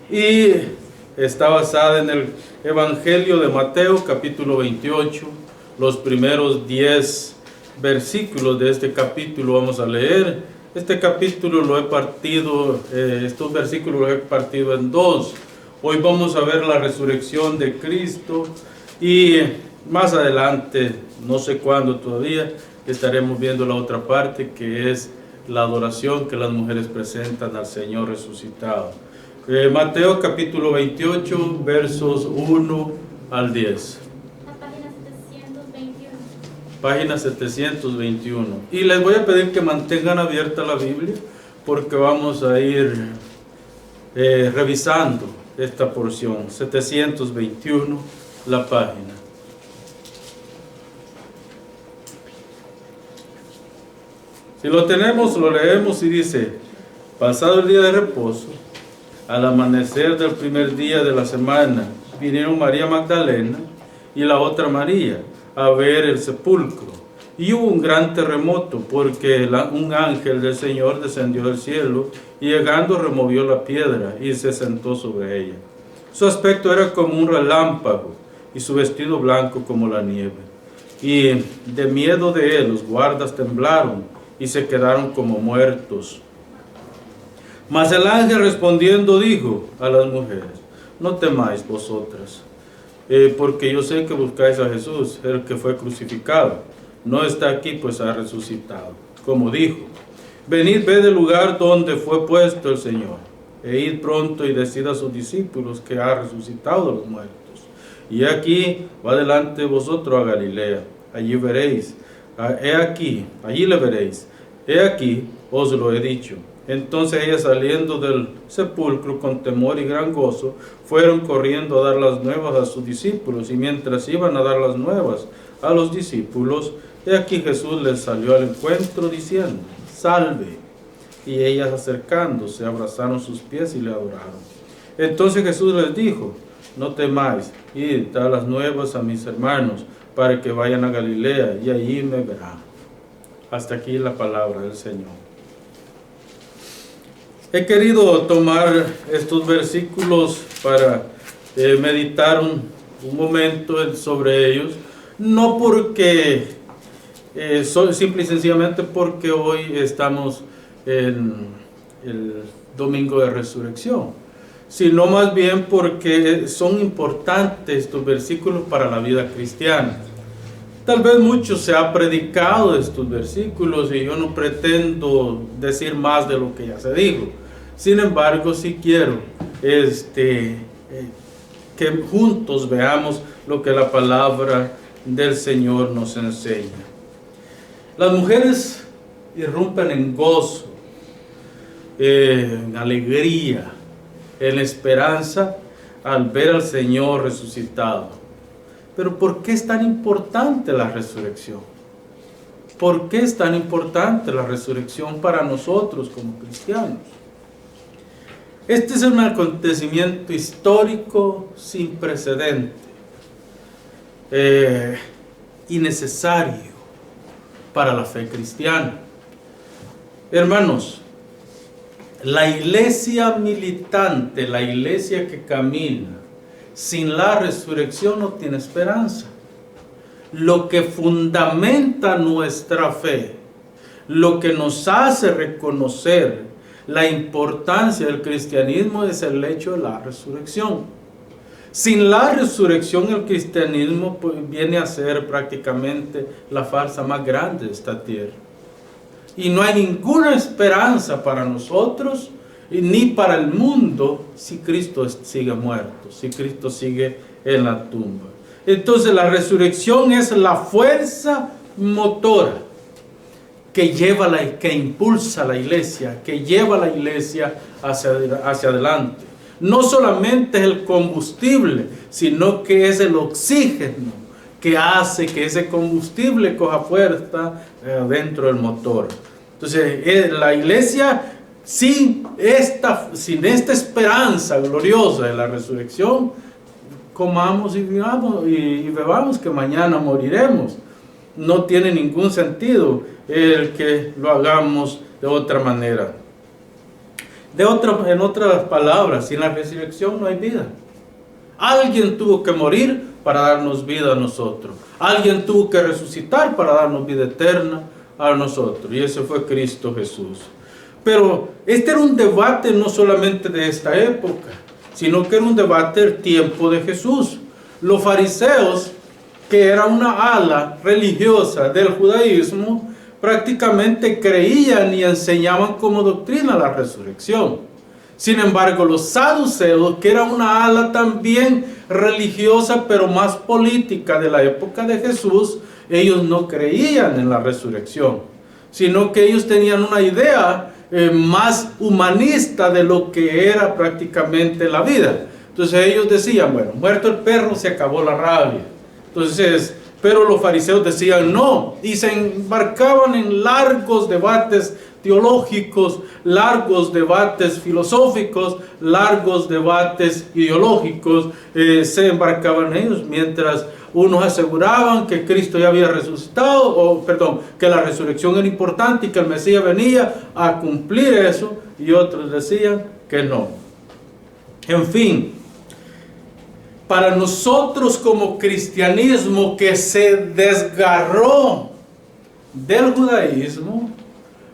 Y está basada en el Evangelio de Mateo, capítulo 28. Los primeros 10 versículos de este capítulo vamos a leer. Este capítulo lo he partido, estos versículos los he partido en dos. Hoy vamos a ver la resurrección de Cristo y más adelante, no sé cuándo todavía, estaremos viendo la otra parte, que es la adoración que las mujeres presentan al Señor resucitado. Mateo capítulo 28, versos 1 al 10. La página 721. Página 721. Y les voy a pedir que mantengan abierta la Biblia, porque vamos a ir revisando esta porción. 721, la página. Si lo tenemos, lo leemos y dice: pasado el día de reposo, al amanecer del primer día de la semana, vinieron María Magdalena y la otra María a ver el sepulcro. Y hubo un gran terremoto, porque un ángel del Señor descendió del cielo y llegando removió la piedra y se sentó sobre ella. Su aspecto era como un relámpago y su vestido blanco como la nieve. Y de miedo de él los guardas temblaron y se quedaron como muertos. Mas el ángel respondiendo dijo a las mujeres: no temáis vosotras, porque yo sé que buscáis a Jesús, el que fue crucificado. No está aquí, pues ha resucitado, como dijo. Venid, ved el lugar donde fue puesto el Señor, e id pronto y decid a sus discípulos que ha resucitado de los muertos. Y aquí va delante de vosotros a Galilea, allí veréis. Allí le veréis. He aquí, os lo he dicho. Entonces ellas, saliendo del sepulcro con temor y gran gozo, fueron corriendo a dar las nuevas a sus discípulos. Y mientras iban a dar las nuevas a los discípulos, he aquí Jesús les salió al encuentro diciendo: salve. Y ellas, acercándose, abrazaron sus pies y le adoraron. Entonces Jesús les dijo: no temáis, id, dad las nuevas a mis hermanos, para que vayan a Galilea, y allí me verán. Hasta aquí la palabra del Señor. He querido tomar estos versículos para meditar un momento sobre ellos, no porque, simple y sencillamente porque hoy estamos en el domingo de resurrección, sino más bien porque son importantes estos versículos para la vida cristiana. Tal vez mucho se ha predicado de estos versículos y yo no pretendo decir más de lo que ya se dijo. Sin embargo, sí quiero que juntos veamos lo que la palabra del Señor nos enseña. Las mujeres irrumpen en gozo, en alegría, en esperanza al ver al Señor resucitado. Pero ¿por qué es tan importante la resurrección? ¿Por qué es tan importante la resurrección para nosotros como cristianos? Este es un acontecimiento histórico sin precedente y necesario para la fe cristiana. Hermanos, la iglesia militante, la iglesia que camina sin la resurrección no tiene esperanza. Lo que fundamenta nuestra fe, lo que nos hace reconocer la importancia del cristianismo, es el hecho de la resurrección. Sin la resurrección, el cristianismo viene a ser prácticamente la farsa más grande de esta tierra. Y no hay ninguna esperanza para nosotros ni para el mundo si Cristo sigue muerto, si Cristo sigue en la tumba. Entonces la resurrección es la fuerza motora que impulsa a la iglesia, que lleva a la iglesia hacia adelante. No solamente es el combustible, sino que es el oxígeno que hace que ese combustible coja fuerza dentro del motor. Entonces la iglesia, sin esta esperanza gloriosa de la resurrección, comamos y bebamos que mañana moriremos. No tiene ningún sentido el que lo hagamos de otra manera. En otras palabras, sin la resurrección no hay vida. Alguien tuvo que morir para darnos vida a nosotros. Alguien tuvo que resucitar para darnos vida eterna a nosotros. Y ese fue Cristo Jesús. Pero este era un debate no solamente de esta época, sino que era un debate del tiempo de Jesús. Los fariseos, que era una ala religiosa del judaísmo, prácticamente creían y enseñaban como doctrina la resurrección. Sin embargo, los saduceos, que era una ala también religiosa, pero más política de la época de Jesús, ellos no creían en la resurrección, sino que ellos tenían una idea más humanista de lo que era prácticamente la vida. Entonces ellos decían, bueno, muerto el perro se acabó la rabia. Entonces, pero los fariseos decían no, y se embarcaban en largos debates teológicos, largos debates filosóficos, largos debates ideológicos, se embarcaban ellos, mientras unos aseguraban que Cristo ya había resucitado, que la resurrección era importante y que el Mesías venía a cumplir eso, y otros decían que no. En fin, para nosotros como cristianismo que se desgarró del judaísmo,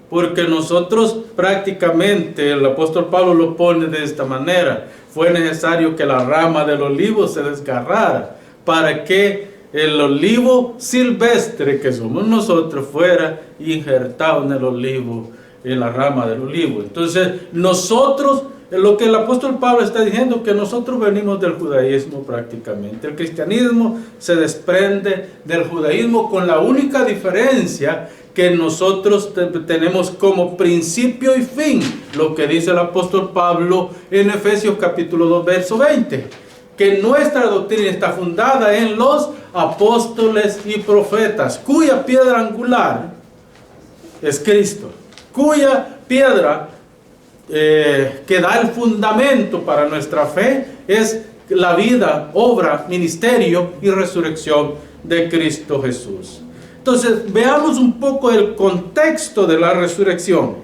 porque nosotros prácticamente, el apóstol Pablo lo pone de esta manera, fue necesario que la rama del olivo se desgarrara para que el olivo silvestre que somos nosotros fuera injertado en el olivo, en la rama del olivo. Entonces nosotros, lo que el apóstol Pablo está diciendo, que nosotros venimos del judaísmo prácticamente. El cristianismo se desprende del judaísmo con la única diferencia que nosotros tenemos como principio y fin, lo que dice el apóstol Pablo en Efesios capítulo 2, verso 20, que nuestra doctrina está fundada en los apóstoles y profetas, cuya piedra angular es Cristo, cuya piedra que da el fundamento para nuestra fe es la vida, obra, ministerio y resurrección de Cristo Jesús. Entonces, veamos un poco el contexto de la resurrección.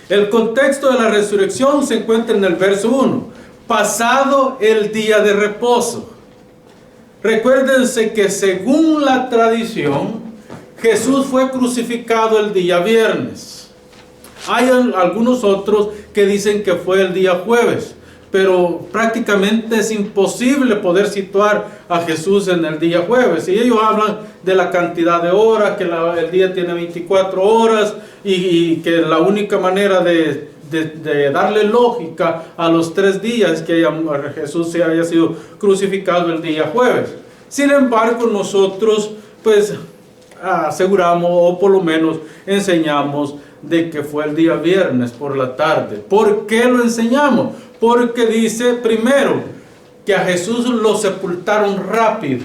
El contexto de la resurrección se encuentra en el verso 1. Pasado el día de reposo. Recuérdense que según la tradición, Jesús fue crucificado el día viernes. Hay algunos otros que dicen que fue el día jueves, pero prácticamente es imposible poder situar a Jesús en el día jueves. Y ellos hablan de la cantidad de horas, que el día tiene 24 horas y que la única manera de darle lógica a los 3 días que Jesús se haya sido crucificado el día jueves. Sin embargo, nosotros pues aseguramos, o por lo menos enseñamos, de que fue el día viernes por la tarde. ¿Por qué lo enseñamos? Porque dice primero que a Jesús lo sepultaron rápido.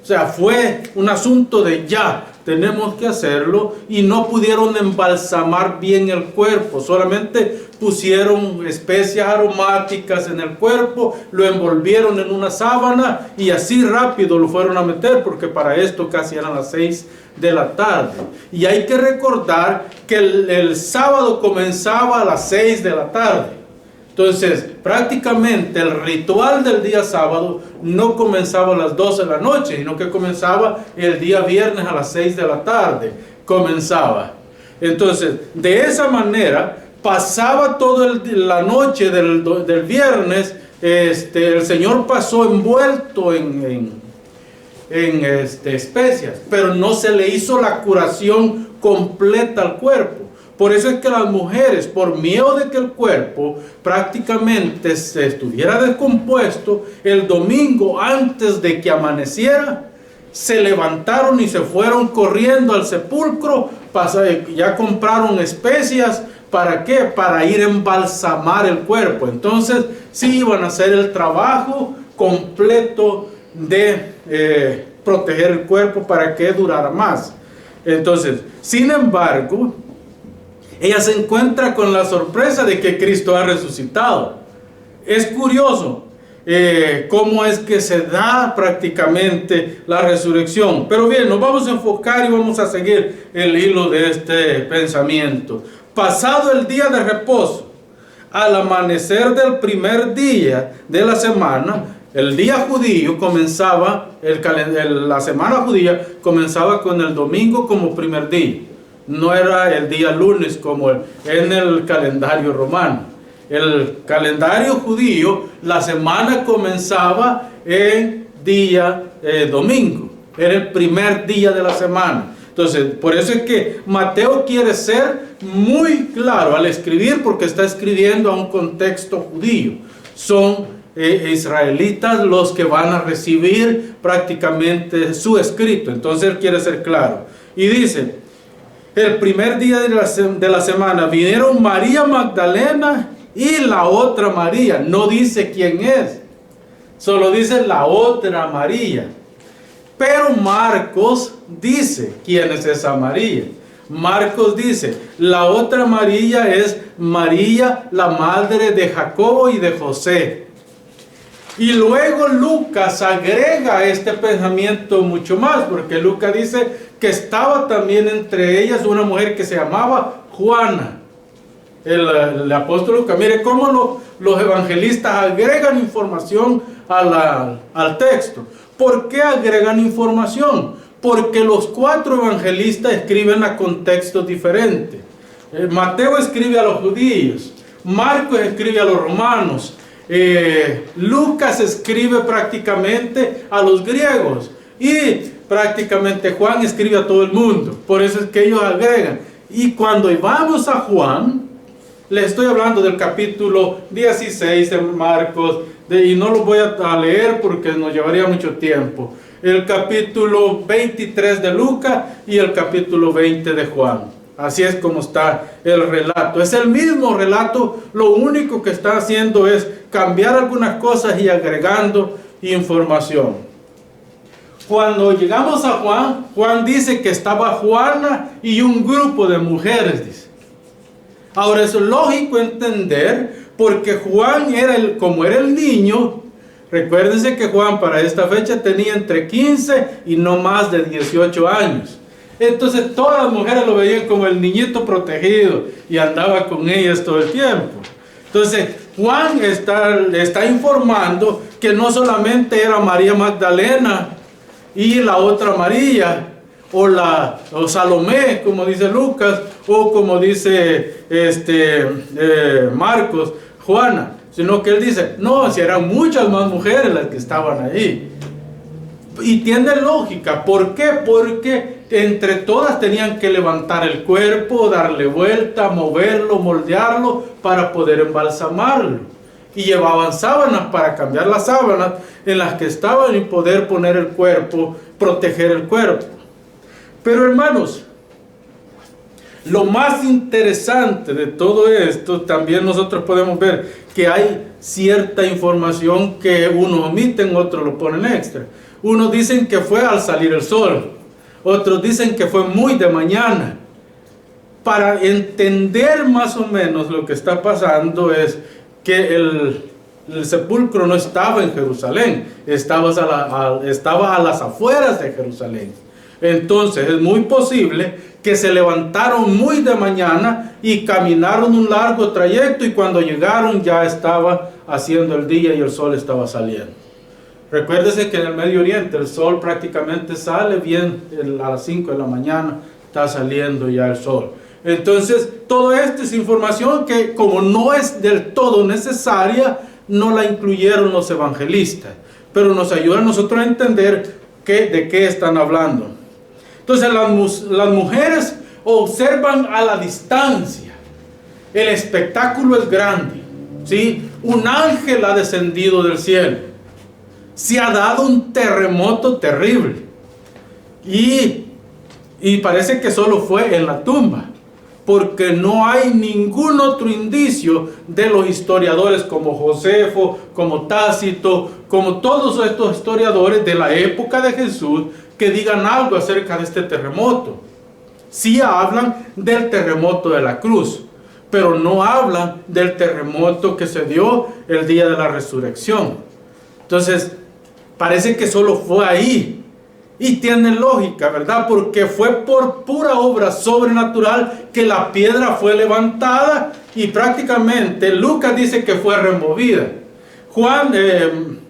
O sea, fue un asunto de ya, tenemos que hacerlo, y no pudieron embalsamar bien el cuerpo, solamente pusieron especias aromáticas en el cuerpo, lo envolvieron en una sábana y así rápido lo fueron a meter, porque para esto casi eran las 6 de la tarde. Y hay que recordar que el sábado comenzaba a las 6 de la tarde. Entonces, prácticamente el ritual del día sábado no comenzaba a las 12 de la noche, sino que comenzaba el día viernes a las 6 de la tarde. Comenzaba. Entonces, de esa manera, pasaba toda la noche del viernes, el Señor pasó envuelto en especias, pero no se le hizo la curación completa al cuerpo. Por eso es que las mujeres, por miedo de que el cuerpo prácticamente se estuviera descompuesto, el domingo antes de que amaneciera, se levantaron y se fueron corriendo al sepulcro, ya compraron especias. ¿Para qué? Para ir a embalsamar el cuerpo. Entonces, sí iban a hacer el trabajo completo de proteger el cuerpo para que durara más. Entonces, sin embargo, ella se encuentra con la sorpresa de que Cristo ha resucitado. Es curioso cómo es que se da prácticamente la resurrección. Pero bien, nos vamos a enfocar y vamos a seguir el hilo de este pensamiento. Pasado el día de reposo. al amanecer del primer día de la semana. El día judío comenzaba, la semana judía comenzaba con el domingo como primer día. No era el día lunes como en el calendario romano. El calendario judío, la semana comenzaba en día domingo. Era el primer día de la semana. Entonces, por eso es que Mateo quiere ser muy claro al escribir, porque está escribiendo a un contexto judío. Son israelitas los que van a recibir prácticamente su escrito. Entonces él quiere ser claro. Y dice, el primer día de la semana vinieron María Magdalena y la otra María. No dice quién es, solo dice la otra María. Pero Marcos dice quién es esa María. Marcos dice, la otra María es María, la madre de Jacobo y de José. Y luego Lucas agrega este pensamiento mucho más, porque Lucas dice que estaba también entre ellas una mujer que se llamaba Juana. El apóstol Lucas, mire cómo los evangelistas agregan información al texto. ¿Por qué agregan información? Porque los 4 evangelistas escriben a contextos diferentes. Mateo escribe a los judíos, Marcos escribe a los romanos, Lucas escribe prácticamente a los griegos y prácticamente Juan escribe a todo el mundo. Por eso es que ellos agregan. Y cuando vamos a Juan, le estoy hablando del capítulo 16 de Marcos, y no lo voy a leer porque nos llevaría mucho tiempo. El capítulo 23 de Lucas y el capítulo 20 de Juan. Así es como está el relato. Es el mismo relato, lo único que está haciendo es cambiar algunas cosas y agregando información. Cuando llegamos a Juan, Juan dice que estaba Juana y un grupo de mujeres, dice. Ahora es lógico entender, porque Juan como era el niño. Recuérdense que Juan para esta fecha tenía entre 15 y no más de 18 años. Entonces todas las mujeres lo veían como el niñito protegido y andaba con ellas todo el tiempo. Entonces Juan está informando que no solamente era María Magdalena y la otra María, o Salomé, como dice Lucas, o como dice Marcos, Juana, sino que él dice, no, si eran muchas más mujeres las que estaban ahí. Y tiene lógica. ¿Por qué? Porque entre todas tenían que levantar el cuerpo, darle vuelta, moverlo, moldearlo para poder embalsamarlo. Y llevaban sábanas para cambiar las sábanas en las que estaban y poder poner el cuerpo, proteger el cuerpo. Pero hermanos, lo más interesante de todo esto, también nosotros podemos ver que hay cierta información que unos omiten, otros lo ponen extra. Unos dicen que fue al salir el sol, otros dicen que fue muy de mañana. Para entender más o menos lo que está pasando es que el sepulcro no estaba en Jerusalén, estaba a las afueras de Jerusalén. Entonces es muy posible que se levantaron muy de mañana y caminaron un largo trayecto, y cuando llegaron ya estaba haciendo el día y el sol estaba saliendo. Recuérdese que en el Medio Oriente el sol prácticamente sale bien a las 5 de la mañana, está saliendo ya el sol. Entonces todo esto es información que, como no es del todo necesaria, no la incluyeron los evangelistas, pero nos ayuda a nosotros a entender de qué están hablando. Entonces las mujeres observan a la distancia. El espectáculo es grande, ¿sí? Un ángel ha descendido del cielo. Se ha dado un terremoto terrible. Y parece que solo fue en la tumba, porque no hay ningún otro indicio de los historiadores como Josefo, como Tácito, como todos estos historiadores de la época de Jesús, que digan algo acerca de este terremoto. Sí hablan del terremoto de la cruz, pero no hablan del terremoto que se dio el día de la resurrección. Entonces, parece que solo fue ahí. Y tiene lógica, ¿verdad? Porque fue por pura obra sobrenatural que la piedra fue levantada y prácticamente Lucas dice que fue removida.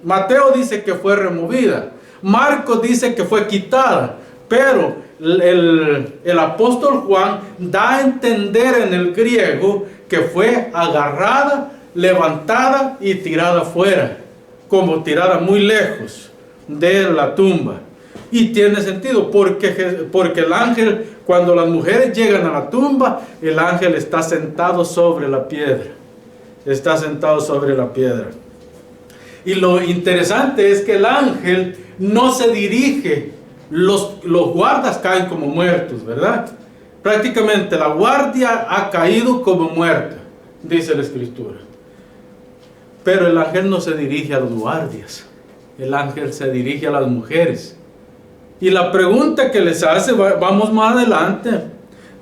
Mateo dice que fue removida. Marcos dice que fue quitada. Pero el apóstol Juan da a entender en el griego que fue agarrada, levantada y tirada fuera, como tirada muy lejos de la tumba. Y tiene sentido porque el ángel, cuando las mujeres llegan a la tumba, el ángel está sentado sobre la piedra. Está sentado sobre la piedra. Y lo interesante es que el ángel no se dirige, los guardas caen como muertos, ¿verdad? Prácticamente la guardia ha caído como muerta, dice la escritura. Pero el ángel no se dirige a los guardias, el ángel se dirige a las mujeres. Y la pregunta que les hace, vamos más adelante,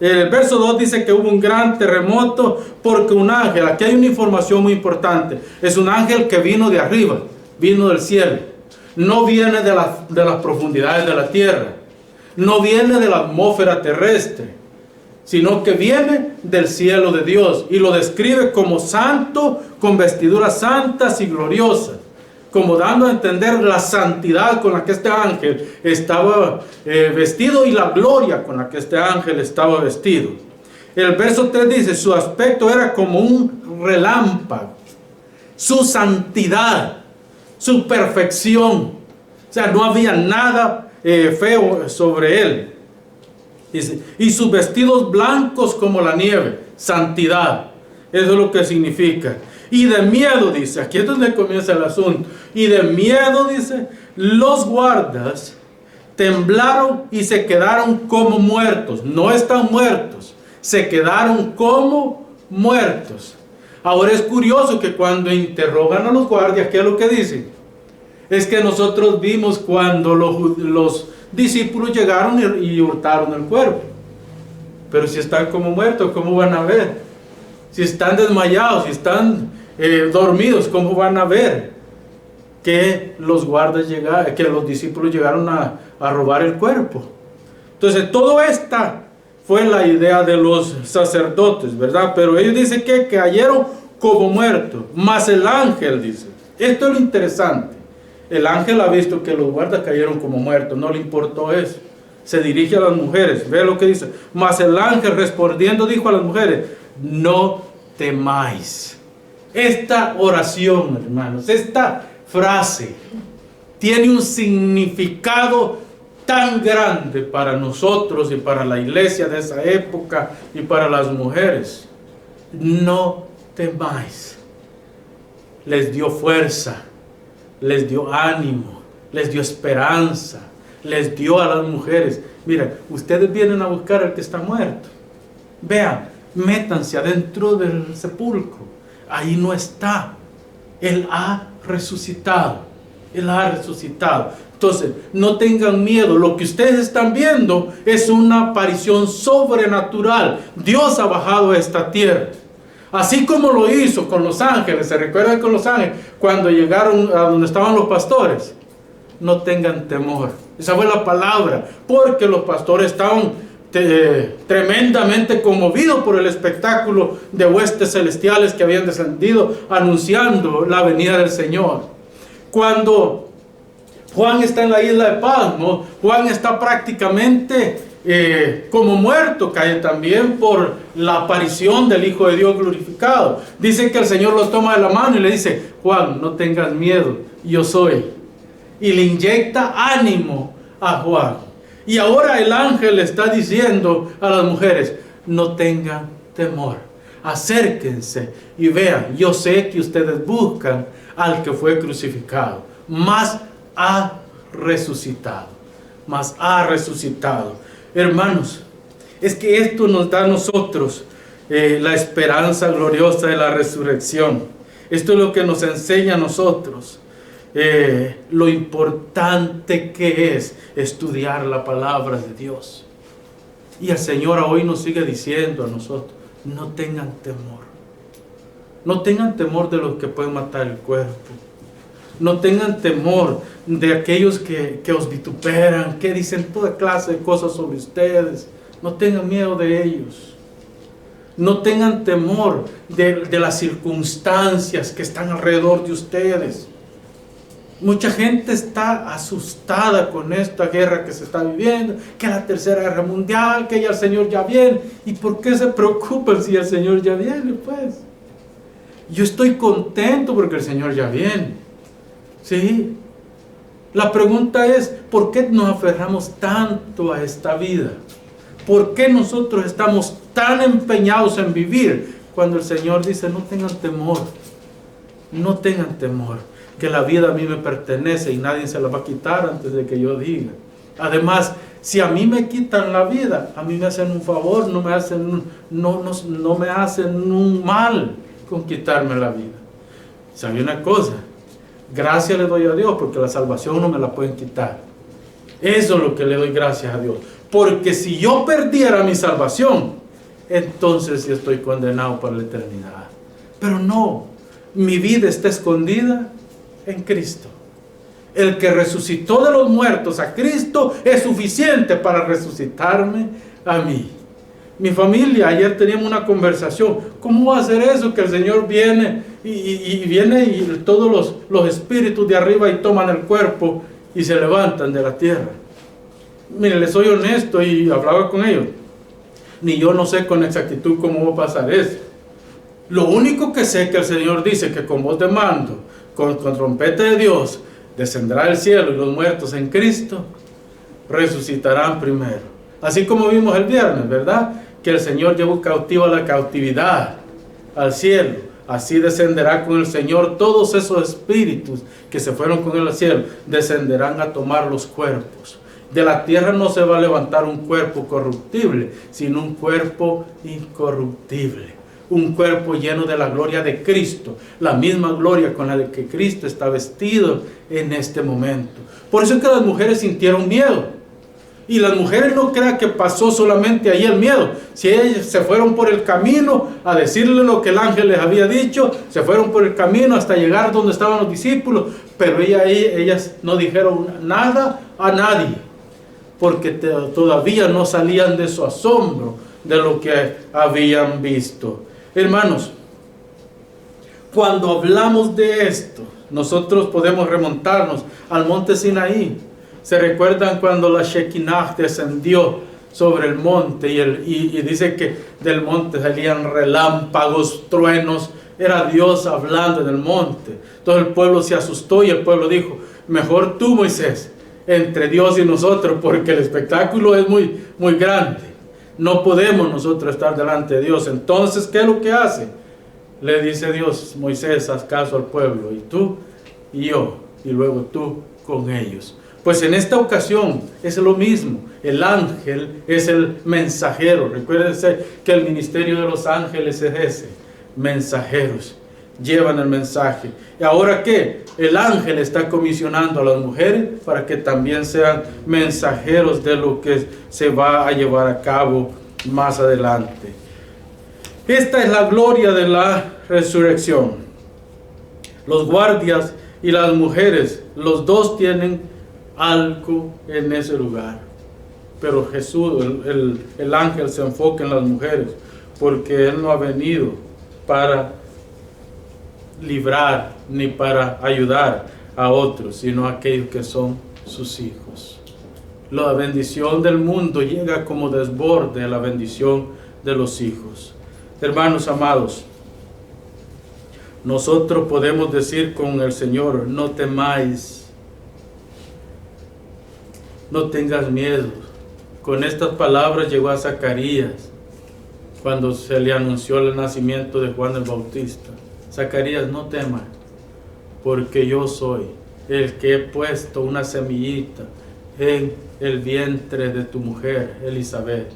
el verso 2 dice que hubo un gran terremoto porque un ángel, aquí hay una información muy importante, es un ángel que vino de arriba, vino del cielo, no viene de las profundidades de la tierra, no viene de la atmósfera terrestre, sino que viene del cielo de Dios y lo describe como santo, con vestiduras santas y gloriosas, como dando a entender la santidad con la que este ángel estaba vestido y la gloria con la que este ángel estaba vestido. El verso 3 dice, su aspecto era como un relámpago, su santidad, su perfección, o sea, no había nada feo sobre él. Dice, y sus vestidos blancos como la nieve, santidad, eso es lo que significa. Y de miedo, dice, aquí es donde comienza el asunto. Y de miedo, dice, los guardas temblaron y se quedaron como muertos. No están muertos, se quedaron como muertos. Ahora es curioso que cuando interrogan a los guardias, ¿qué es lo que dicen? Es que nosotros vimos cuando los discípulos llegaron y hurtaron el cuerpo. Pero si están como muertos, ¿cómo van a ver? Si están desmayados, si están dormidos, ¿cómo van a ver que los guardas llegaron, que los discípulos llegaron a robar el cuerpo? Entonces, todo esta fue la idea de los sacerdotes, ¿verdad? Pero ellos dicen que cayeron como muertos. Mas el ángel dice, esto es lo interesante, el ángel ha visto que los guardas cayeron como muertos, no le importó eso. Se dirige a las mujeres, ve lo que dice. Mas el ángel respondiendo dijo a las mujeres, no temáis. Esta oración, hermanos, esta frase tiene un significado tan grande para nosotros y para la iglesia de esa época y para las mujeres. No temáis. Les dio fuerza, les dio ánimo, les dio esperanza, les dio a las mujeres. Miren, ustedes vienen a buscar al que está muerto. Vean, métanse adentro del sepulcro. Ahí no está. Él ha resucitado. Él ha resucitado. Entonces, no tengan miedo. Lo que ustedes están viendo es una aparición sobrenatural. Dios ha bajado a esta tierra. Así como lo hizo con los ángeles. ¿Se recuerdan con los ángeles? Cuando llegaron a donde estaban los pastores. No tengan temor. Esa fue la palabra. Porque los pastores estaban tremendamente conmovidos por el espectáculo de huestes celestiales que habían descendido anunciando la venida del Señor. Cuando Juan está en la isla de Patmos, Juan está prácticamente como muerto, cae también por la aparición del Hijo de Dios glorificado. Dice que el Señor lo toma de la mano y le dice, Juan, no tengas miedo, yo soy. Y le inyecta ánimo a Juan. Y ahora el ángel le está diciendo a las mujeres, no tengan temor, acérquense y vean, yo sé que ustedes buscan al que fue crucificado, mas ha resucitado, mas ha resucitado. Hermanos, es que esto nos da a nosotros la esperanza gloriosa de la resurrección. Esto es lo que nos enseña a nosotros. Lo importante que es estudiar la palabra de Dios. Y el Señor hoy nos sigue diciendo a nosotros, no tengan temor. No tengan temor de los que pueden matar el cuerpo. No tengan temor de aquellos que os vituperan, que dicen toda clase de cosas sobre ustedes. No tengan miedo de ellos. No tengan temor de las circunstancias que están alrededor de ustedes. Mucha gente está asustada con esta guerra que se está viviendo, que la tercera guerra mundial, que ya el Señor ya viene. ¿Y por qué se preocupan si el Señor ya viene? Pues yo estoy contento porque el Señor ya viene. ¿Sí? La pregunta es, ¿por qué nos aferramos tanto a esta vida? ¿Por qué nosotros estamos tan empeñados en vivir cuando el Señor dice, no tengan temor, no tengan temor, que la vida a mí me pertenece y nadie se la va a quitar antes de que yo diga? Además, si a mí me quitan la vida, a mí me hacen un favor, no me hacen un mal con quitarme la vida. ¿Sabe una cosa? Gracias le doy a Dios porque la salvación no me la pueden quitar. Eso es lo que le doy gracias a Dios. Porque si yo perdiera mi salvación, entonces sí estoy condenado para la eternidad. Pero no, mi vida está escondida en Cristo. El que resucitó de los muertos a Cristo es suficiente para resucitarme a mí. Mi familia, ayer teníamos una conversación. ¿Cómo va a ser eso que el Señor viene y todos los espíritus de arriba y toman el cuerpo y se levantan de la tierra? Mire, les soy honesto y hablaba con ellos. Ni yo no sé con exactitud cómo va a pasar eso. Lo único que sé es que el Señor dice que con voz de mando, con trompeta de Dios, descenderá el cielo y los muertos en Cristo resucitarán primero. Así como vimos el viernes, ¿verdad? Que el Señor llevó cautivo a la cautividad, al cielo. Así descenderá con el Señor todos esos espíritus que se fueron con él al cielo. Descenderán a tomar los cuerpos. De la tierra no se va a levantar un cuerpo corruptible, sino un cuerpo incorruptible. Un cuerpo lleno de la gloria de Cristo. La misma gloria con la que Cristo está vestido en este momento. Por eso es que las mujeres sintieron miedo. Y las mujeres no crean que pasó solamente ahí el miedo. Si ellas se fueron por el camino a decirle lo que el ángel les había dicho, se fueron por el camino hasta llegar donde estaban los discípulos, pero ellas no dijeron nada a nadie, porque todavía no salían de su asombro de lo que habían visto. Hermanos, cuando hablamos de esto, nosotros podemos remontarnos al monte Sinaí. ¿Se recuerdan cuando la Shekinah descendió sobre el monte y dice que del monte salían relámpagos, truenos? Era Dios hablando en el monte. Todo el pueblo se asustó y el pueblo dijo, mejor tú, Moisés, entre Dios y nosotros, porque el espectáculo es muy, muy grande. No podemos nosotros estar delante de Dios. Entonces, ¿qué es lo que hace? Le dice Dios, Moisés, haz caso al pueblo, y tú y yo, y luego tú con ellos. Pues en esta ocasión es lo mismo. El ángel es el mensajero. Recuérdense que el ministerio de los ángeles es ese. Mensajeros. Llevan el mensaje. ¿Y ahora qué? El ángel está comisionando a las mujeres para que también sean mensajeros de lo que se va a llevar a cabo más adelante. Esta es la gloria de la resurrección. Los guardias y las mujeres, los dos tienen algo en ese lugar, pero Jesús, el ángel se enfoca en las mujeres, porque Él no ha venido para librar ni para ayudar a otros, sino a aquellos que son sus hijos. La bendición del mundo llega como desborde a la bendición de los hijos. Hermanos amados, nosotros podemos decir con el Señor, no temáis, no tengas miedo. Con estas palabras llegó a Zacarías cuando se le anunció el nacimiento de Juan el Bautista. Zacarías, no temas, porque yo soy el que he puesto una semillita en el vientre de tu mujer, Elizabeth.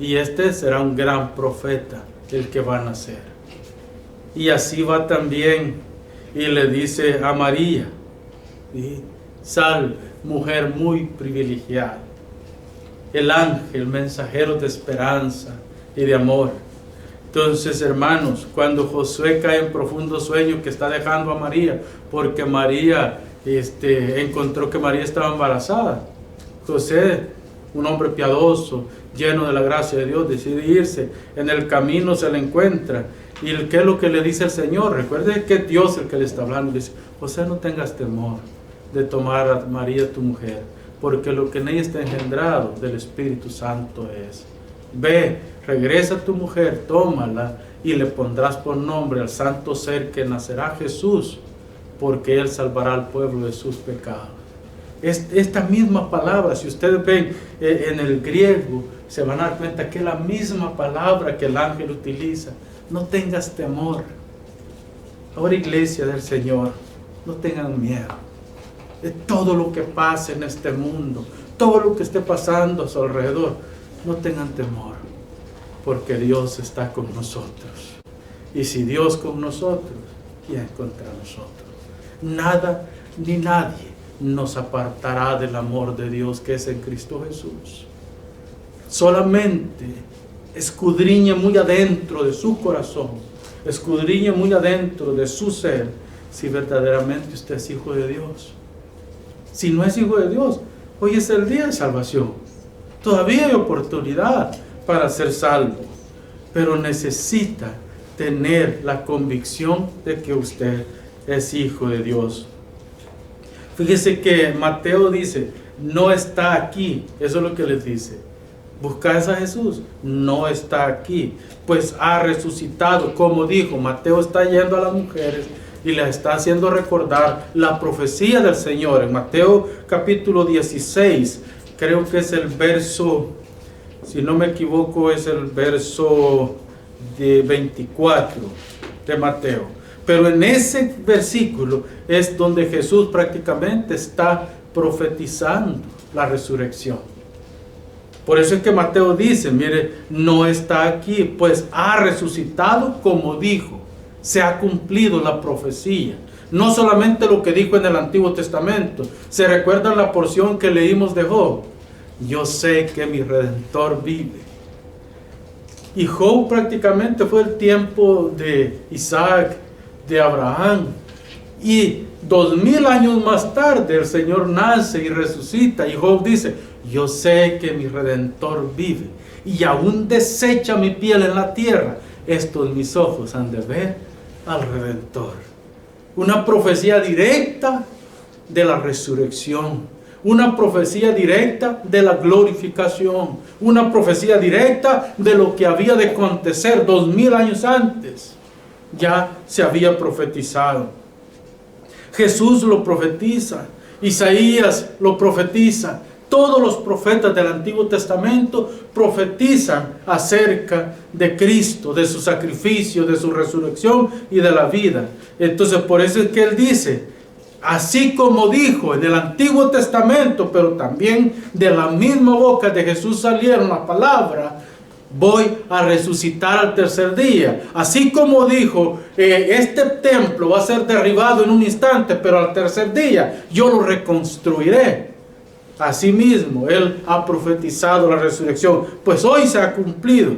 Y este será un gran profeta, el que va a nacer. Y así va también, y le dice a María, salve, mujer muy privilegiada. El ángel, mensajero de esperanza y de amor. Entonces, hermanos, cuando Josué cae en profundo sueño, que está dejando a María, porque María encontró que María estaba embarazada. José, un hombre piadoso, lleno de la gracia de Dios, decide irse. En el camino se le encuentra. ¿Y qué es lo que le dice el Señor? Recuerde que es Dios el que le está hablando. Le dice: José, no tengas temor de tomar a María tu mujer, porque lo que en ella está engendrado del Espíritu Santo es. Ve, regresa a tu mujer, tómala y le pondrás por nombre al santo ser que nacerá, Jesús, porque Él salvará al pueblo de sus pecados. Esta misma palabra, si ustedes ven en el griego, se van a dar cuenta que es la misma palabra que el ángel utiliza. No tengas temor. Ahora, iglesia del Señor, no tengan miedo de todo lo que pase en este mundo, todo lo que esté pasando a su alrededor. No tengan temor, porque Dios está con nosotros. Y si Dios con nosotros, ¿quién contra nosotros? Nada ni nadie nos apartará del amor de Dios que es en Cristo Jesús. Solamente escudriñe muy adentro de su corazón, escudriñe muy adentro de su ser, si verdaderamente usted es hijo de Dios. Si no es hijo de Dios, hoy es el día de salvación. Todavía hay oportunidad para ser salvo, pero necesita tener la convicción de que usted es hijo de Dios. Fíjese que Mateo dice: no está aquí. Eso es lo que les dice. ¿Buscáis a Jesús? No está aquí, pues ha resucitado. Como dijo, Mateo está yendo a las mujeres y les está haciendo recordar la profecía del Señor. En Mateo capítulo 16, creo que es el verso, si no me equivoco, es el verso de 24 de Mateo. Pero en ese versículo es donde Jesús prácticamente está profetizando la resurrección. Por eso es que Mateo dice: mire, no está aquí, pues ha resucitado como dijo. Se ha cumplido la profecía. No solamente lo que dijo en el Antiguo Testamento. ¿Se recuerdan la porción que leímos de Job? Yo sé que mi Redentor vive. Y Job prácticamente fue el tiempo de Isaac, de Abraham. Y 2000 años más tarde el Señor nace y resucita. Y Job dice: yo sé que mi Redentor vive. Y aún desecha mi piel en la tierra. Estos mis ojos han de ver al Redentor. Una profecía directa de la resurrección. Una profecía directa de la glorificación. Una profecía directa de lo que había de acontecer 2000 años antes. Ya se había profetizado. Jesús lo profetiza. Isaías lo profetiza. Todos los profetas del Antiguo Testamento profetizan acerca de Cristo, de su sacrificio, de su resurrección y de la vida. Entonces, por eso es que Él dice: así como dijo en el Antiguo Testamento, pero también de la misma boca de Jesús salieron la palabra: voy a resucitar al tercer día. Así como dijo, este templo va a ser derribado en un instante, pero al tercer día yo lo reconstruiré. Asimismo, Él ha profetizado la resurrección. Pues hoy se ha cumplido.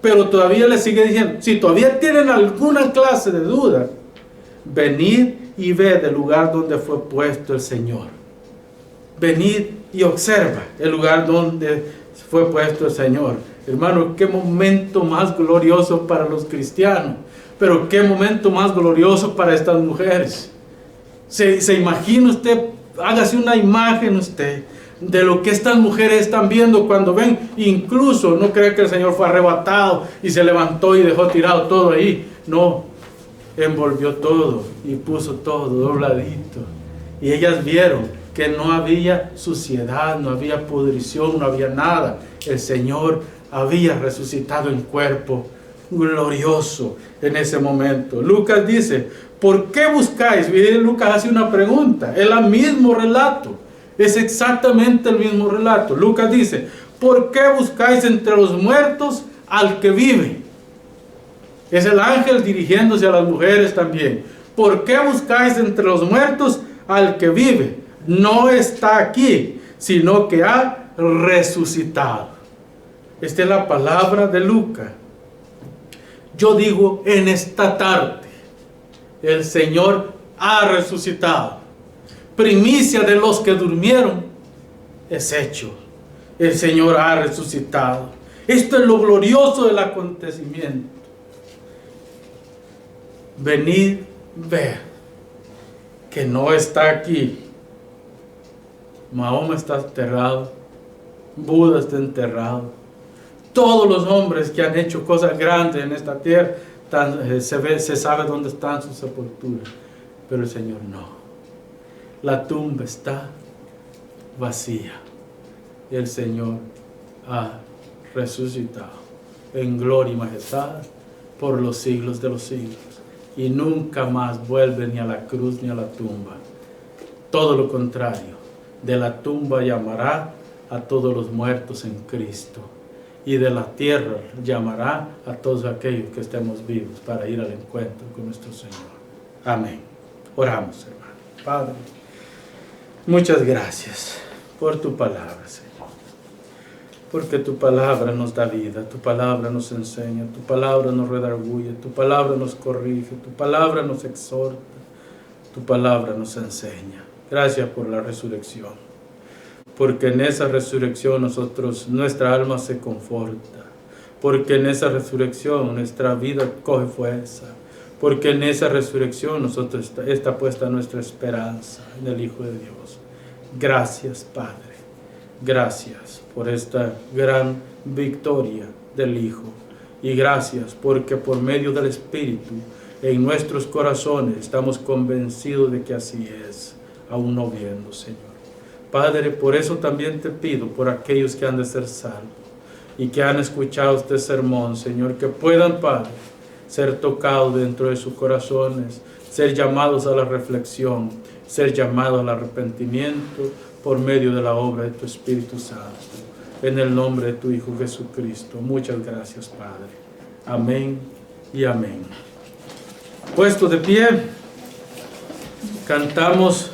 Pero todavía le sigue diciendo: si todavía tienen alguna clase de duda, venid y ved el lugar donde fue puesto el Señor. Venid y observa el lugar donde fue puesto el Señor. Hermano, qué momento más glorioso para los cristianos. Pero qué momento más glorioso para estas mujeres. Se imagina usted, hágase una imagen usted de lo que estas mujeres están viendo cuando ven. Incluso no cree que el Señor fue arrebatado y se levantó y dejó tirado todo ahí. No, envolvió todo y puso todo dobladito. Y ellas vieron que no había suciedad, no había pudrición, no había nada. El Señor había resucitado en cuerpo glorioso en ese momento. Lucas dice: ¿por qué buscáis? Miren, Lucas hace una pregunta. Es el mismo relato. Es exactamente el mismo relato. Lucas dice: ¿por qué buscáis entre los muertos al que vive? Es el ángel dirigiéndose a las mujeres también. ¿Por qué buscáis entre los muertos al que vive? No está aquí, sino que ha resucitado. Esta es la palabra de Lucas. Yo digo, en esta tarde, el Señor ha resucitado. Primicia de los que durmieron es hecho. El Señor ha resucitado. Esto es lo glorioso del acontecimiento. Venid, ver que no está aquí. Mahoma está enterrado. Buda está enterrado. Todos los hombres que han hecho cosas grandes en esta tierra, se sabe dónde están sus sepulturas. Pero el Señor no. La tumba está vacía. Y el Señor ha resucitado en gloria y majestad por los siglos de los siglos. Y nunca más vuelve ni a la cruz ni a la tumba. Todo lo contrario, de la tumba llamará a todos los muertos en Cristo. Y de la tierra llamará a todos aquellos que estemos vivos para ir al encuentro con nuestro Señor. Amén. Oramos, hermano. Padre, muchas gracias por tu palabra, Señor. Porque tu palabra nos da vida, tu palabra nos enseña, tu palabra nos redarguye, tu palabra nos corrige, tu palabra nos exhorta, tu palabra nos enseña. Gracias por la resurrección. Porque en esa resurrección nuestra alma se conforta. Porque en esa resurrección nuestra vida coge fuerza. Porque en esa resurrección está puesta nuestra esperanza en el Hijo de Dios. Gracias, Padre. Gracias por esta gran victoria del Hijo. Y gracias porque por medio del Espíritu en nuestros corazones estamos convencidos de que así es, aún no viendo, Señor. Padre, por eso también te pido por aquellos que han de ser salvos y que han escuchado este sermón, Señor, que puedan, Padre, ser tocados dentro de sus corazones, ser llamados a la reflexión, ser llamados al arrepentimiento por medio de la obra de tu Espíritu Santo. En el nombre de tu Hijo Jesucristo. Muchas gracias, Padre. Amén y amén. Puesto de pie, cantamos